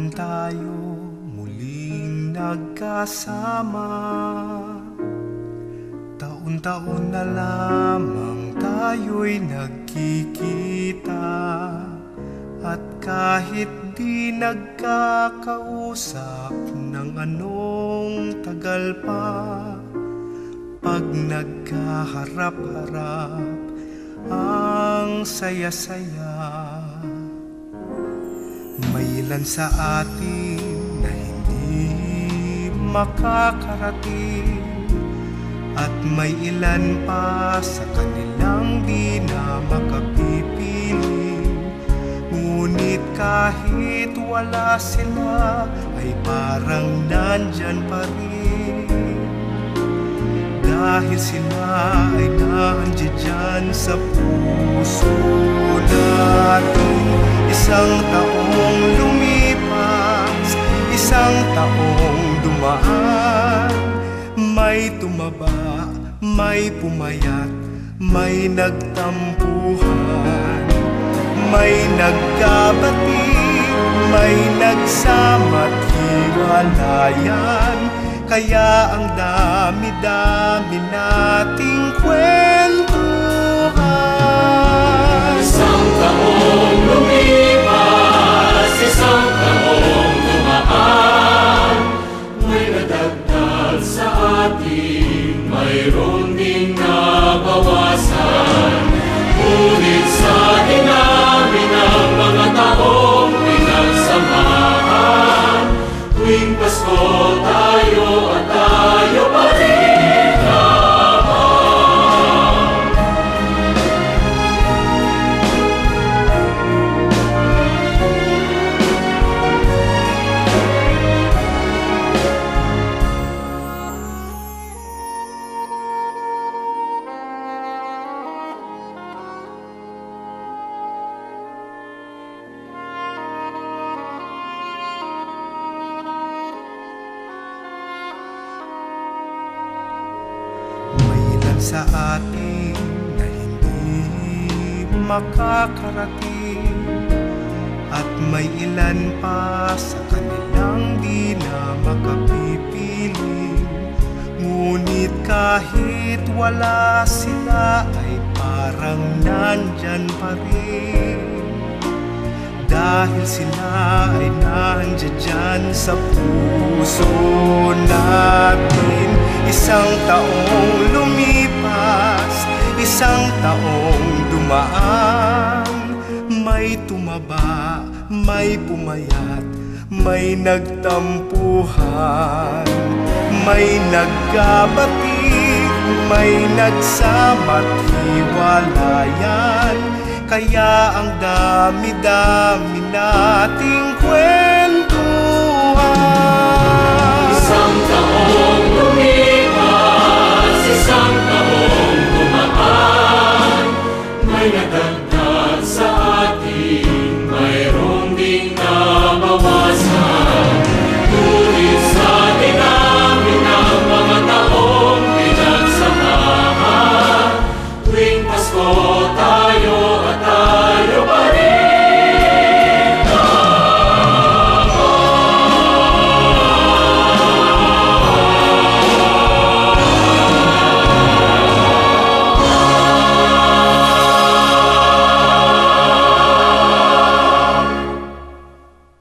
taon tayo muling nagkasama. Taon-taon na lamang tayo'y nagkikita, at kahit di nagkakausap ng anong tagal pa, pag nagkaharap-harap ang saya-saya. May ilan sa atin na hindi makakarating, at may ilan pa sa kanilang di na makapipiling. Ngunit kahit wala sila, ay parang nandyan pa rin, dahil sila ay nandiyan sa puso natin. Isang taong lumipas, isang taong dumaan, may tumaba, may pumayat, may nagtampuhan, may nagkabati, may nagsama't hiwalayan. Kaya ang dami-dami nating kwentuhan. Isang taong lumipas, isang taong dumaan, may nadagdag sa atin, mayroon ding nabawasan. Ngunit sa dinami ng mga taong pinagsamahan, tuwing Pasko tayo at tayo pa rin naman. Sa atin na hindi makakarating, at may ilan pa sa kanilang di na makapipiling. Ngunit kahit wala sila, ay parang nandyan pa rin, dahil sila ay nandiyan sa puso natin. Isang taong lumipas, isang taong dumaan, may tumaba, may pumayat, may nagtampuhan, may nagkabati, may nagsama't hiwalayan. Kaya ang dami-dami nating kwento.